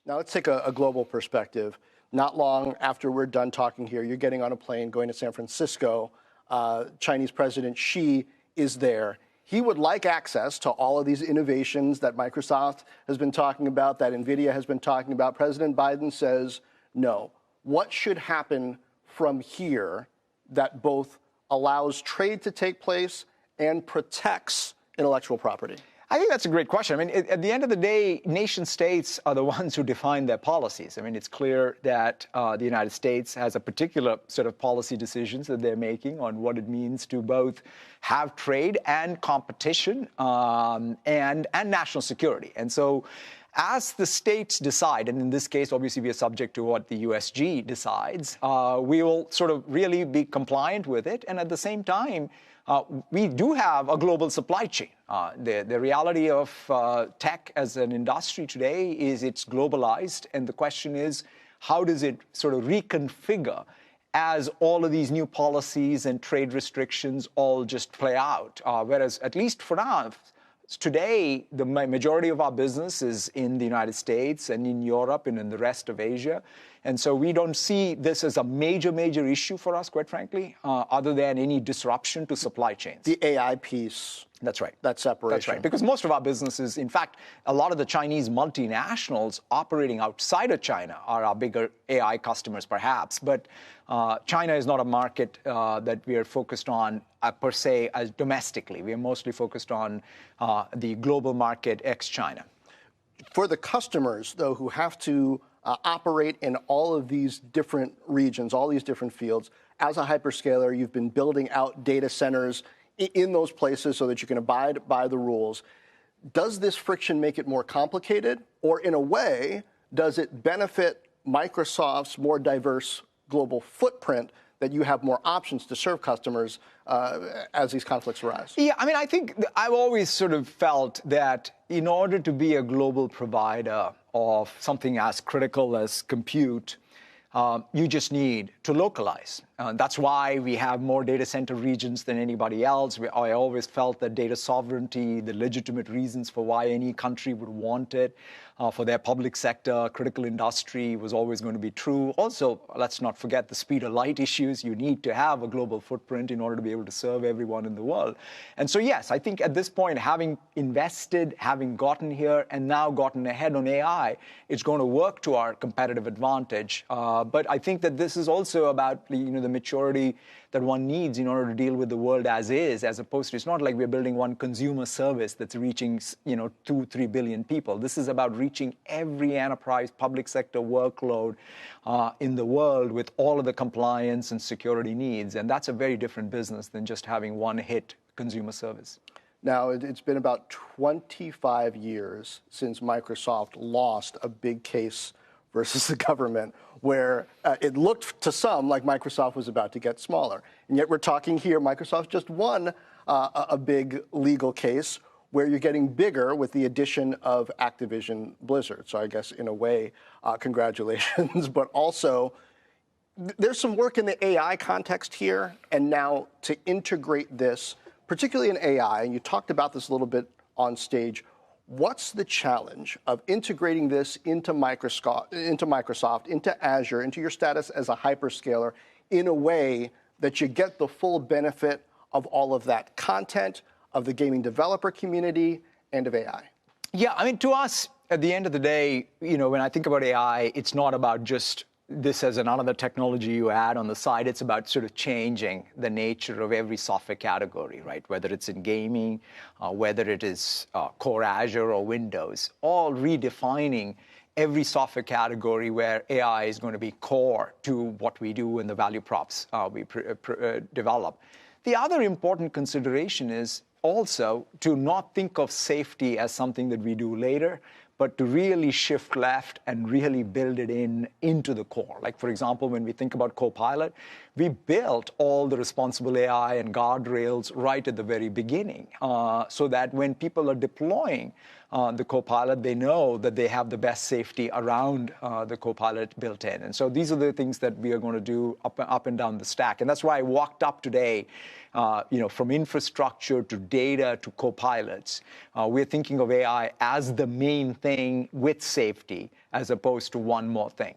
Now let's take a global perspective. Not long after we're done talking here, you're getting on a plane going to San Francisco. Chinese President Xi is there. He would like access to all of these innovations that Microsoft has been talking about, that NVIDIA has been talking about. President Biden says no. What should happen from here that both allows trade to take place and protects intellectual property? I think that's a great question. I mean, at the end of the day, nation states are the ones who define their policies. I mean, it's clear that the United States has a particular set of policy decisions that they're making on what it means to both have trade and competition and national security. And so as the states decide, and in this case, obviously, we are subject to what the USG decides, we will sort of really be compliant with it. And at the same time, we do have a global supply chain. The reality of tech as an industry today is it's globalized. And the question is, how does it sort of reconfigure as all of these new policies and trade restrictions all just play out? Whereas, at least for now, today, the majority of our business is in the United States and in Europe and in the rest of Asia. And so we don't see this as a major issue for us, quite frankly, other than any disruption to supply chains. The AI piece. That's right. That separation. That's right. Because most of our businesses, in fact, a lot of the Chinese multinationals operating outside of China are our bigger AI customers, perhaps. But China is not a market that we are focused on per se as domestically. We are mostly focused on the global market ex-China. For the customers, though, who have to operate in all of these different regions, all these different fields, as a hyperscaler, you've been building out data centers in those places so that you can abide by the rules. Does this friction make it more complicated? Or in a way, does it benefit Microsoft's more diverse global footprint that you have more options to serve customers as these conflicts arise? Yeah, I mean, I think I've always sort of felt that in order to be a global provider of something as critical as compute, you just need to localize. That's why we have more data center regions than anybody else. I always felt that data sovereignty, the legitimate reasons for why any country would want it, for their public sector, critical industry was always going to be true. Also, let's not forget the speed of light issues. You need to have a global footprint in order to be able to serve everyone in the world. And so, yes, I think at this point, having invested, having gotten here, and now gotten ahead on AI, it's going to work to our competitive advantage. But I think that this is also about the maturity that one needs in order to deal with the world as is, as opposed to, it's not like we're building one consumer service that's reaching 2-3 billion people. This is about reaching every enterprise public sector workload in the world with all of the compliance and security needs. And that's a very different business than just having one hit consumer service. Now, it's been about 25 years since Microsoft lost a big case versus the government, where it looked to some like Microsoft was about to get smaller. And yet we're talking here, Microsoft just won a big legal case where you're getting bigger with the addition of Activision Blizzard. So I guess in a way, congratulations, but also there's some work in the AI context here. And now to integrate this, particularly in AI, and you talked about this a little bit on stage, what's the challenge of integrating this into Microsoft, into Azure, into your status as a hyperscaler in a way that you get the full benefit of all of that content, of the gaming developer community, and of AI? Yeah, I mean, to us, at the end of the day, when I think about AI, it's not about just this as another technology you add on the side. It's about sort of changing the nature of every software category, right? Whether it's in gaming, whether it is core Azure or Windows, all redefining every software category where AI is going to be core to what we do and the value props we develop. The other important consideration is also to not think of safety as something that we do later, but to really shift left and really build it into the core. Like, for example, when we think about Copilot, we built all the responsible AI and guardrails right at the very beginning so that when people are deploying the Copilot, they know that they have the best safety around the Copilot built in. And so these are the things that we are going to do up and down the stack. And that's why I walked up today, from infrastructure to data to Copilots. We're thinking of AI as the main thing with safety as opposed to one more thing.